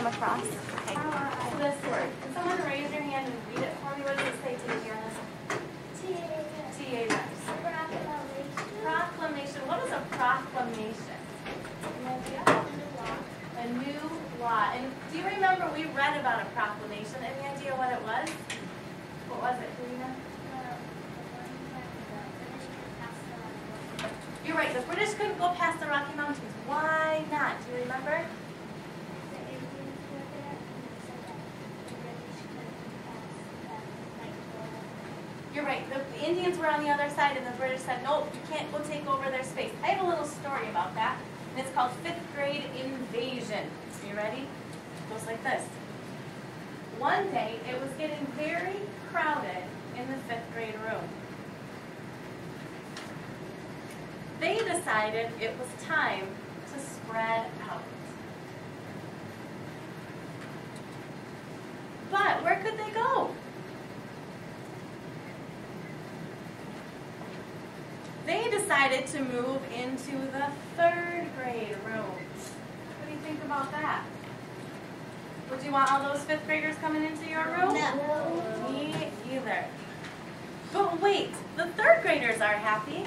come across? Okay. This word. Can someone raise your hand and read it for me? What does it say to you on this? T-A-S. Proclamation. What is a proclamation? A new law. And do you remember we read about a proclamation? Any idea what it was? What was it, Karina? You're right. The British couldn't go past the Rocky Mountains. Why not? Do you remember? You're right. The Indians were on the other side, and the British said, nope, you can't go take over their space. I have a little story about that, and it's called 5th grade invasion. Are you ready? It goes like this. One day, it was getting very crowded in the 5th grade room. They decided it was time to spread out. But where could they go? They decided to move into the 3rd grade room. What do you think about that? Would you want all those 5th graders coming into your room? No. Me either. But wait, the 3rd graders are happy.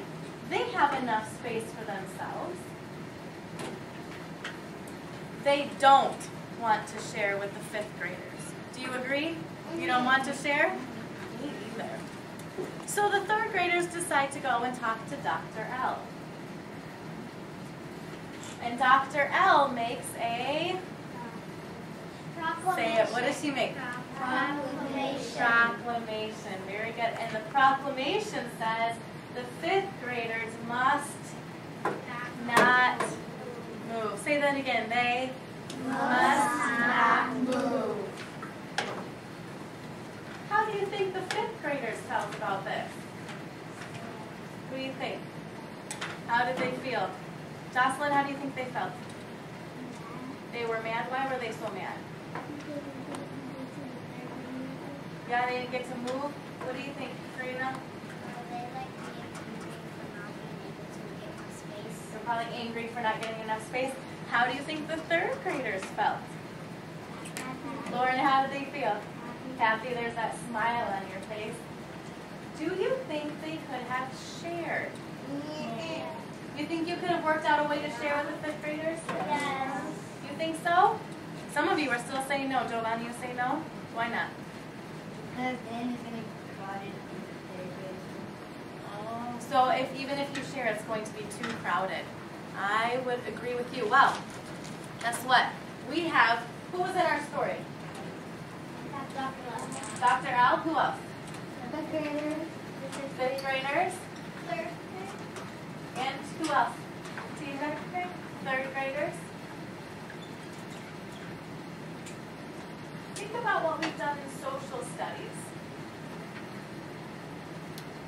They have enough space for themselves. They don't want to share with the 5th graders. Do you agree? You don't want to share? Me either. So the 3rd graders decide to go and talk to Dr. L. And Dr. L makes a... Say it. What does she make? Proclamation. Proclamation. Very good. And the proclamation says the 5th graders must not move. Say that again. They must not move. How do you think the 5th graders felt about this? What do you think? How did they feel? Jocelyn, how do you think they felt? They were mad. Why were they so mad? Yeah, they didn't get to move. What do you think, Karina? They're probably angry for not getting enough space. How do you think the 3rd graders felt? Lauren, how did they feel? Happy. There's that smile on your face. Do you think they could have shared? Yeah. You think you could have worked out a way to share with the 5th graders? Yes. You think so? Some of you are still saying no. Giovanni, you say no? Why not? Because then it's going to be crowded in the 3rd grade. Oh, so even if you share, it's going to be too crowded. I would agree with you. Well, guess what? We have, who was in our story? Dr. L. Who else? 5th graders. 5th graders. 3rd grade. And who else? Tina? 3rd graders. Think about what we've done in social studies.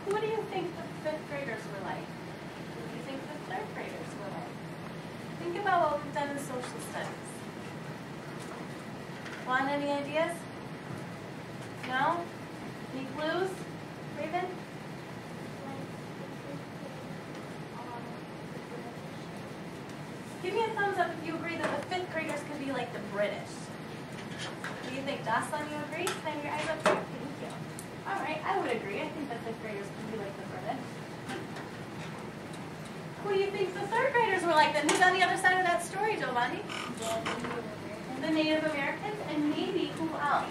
Who do you think the 5th graders were like? Who do you think the 3rd graders were like? Think about what we've done in social studies. Want any ideas? No? Any clues? Raven? Give me a thumbs up if you agree that the 5th graders could be like the British. Do you think, Jocelyn, you agree? Can I have your eyes up there? Thank you. All right, I would agree. I think the 5th graders could be like the British. Who do you think the 3rd graders were like then? Who's on the other side of that story, Giovanni? The Native Americans, and maybe who else?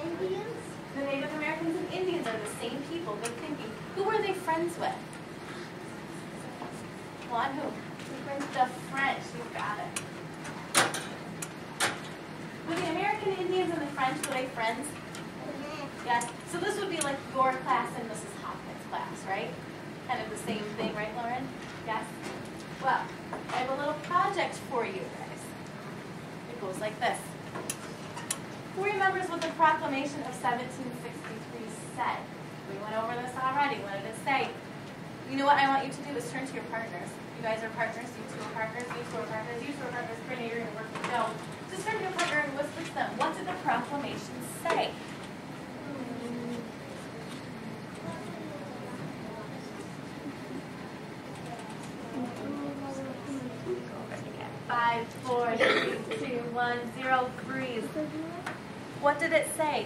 Indians? The Native Americans and Indians are the same people. Good thinking. Who were they friends with? One who? The French. You got it. Were the American Indians and the French, were they friends? Yes. So this would be like your class and Mrs. Hopkins' class, right? Kind of the same thing, right, Lauren? Yes? Well, I have a little project for you guys. It goes like this. Who remembers what the Proclamation of 1763 said? We went over this already. What did it say? You know what I want you to do is turn to your partners. You guys are partners, you two are partners, you two are partners, you two are partners. Brittany, you're going to work with Joe. Just turn to your partner and whisper to them. What did the proclamation say? 5, 4, 3, 2, 1, 0, freeze. What did it say?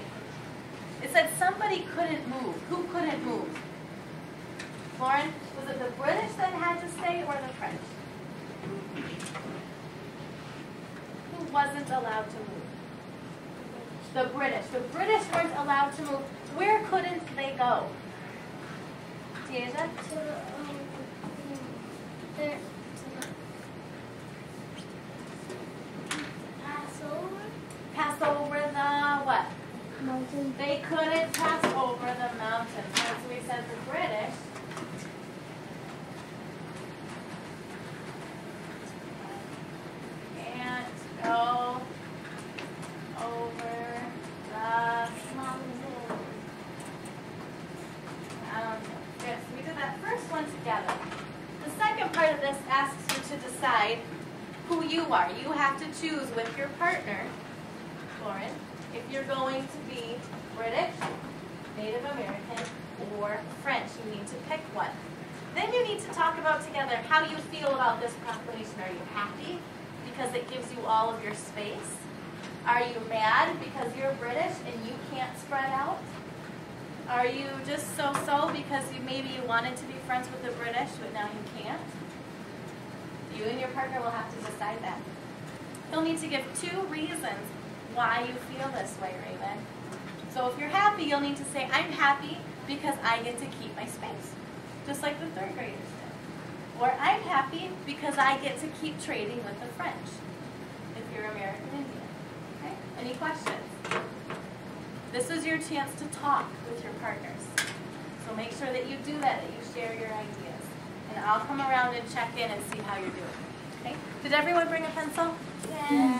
It said somebody couldn't move. Who couldn't move? Lauren, was it the British that had to stay or the French? Who wasn't allowed to move? The British. The British weren't allowed to move. Where couldn't they go? Deja? Pass over the what? Mountain. They couldn't pass over the mountains. So we said the British can't go over the mountains. Good. So we did that first one together. The second part of this asks you to decide who you are. You have to choose with your partner, Lauren, if you're going to be British, Native American, or French. You need to pick one. Then you need to talk about together how you feel about this proclamation. Are you happy because it gives you all of your space? Are you mad because you're British and you can't spread out? Are you just so-so because maybe you wanted to be friends with the British, but now you can't? You and your partner will have to decide that. You'll need to give 2 reasons why you feel this way, Raven. So if you're happy, you'll need to say, I'm happy because I get to keep my space, just like the 3rd graders did. Or I'm happy because I get to keep trading with the French, if you're American Indian. Okay? Any questions? This is your chance to talk with your partners. So make sure that you do that you share your ideas. And I'll come around and check in and see how you're doing. Okay? Did everyone bring a pencil? Yeah.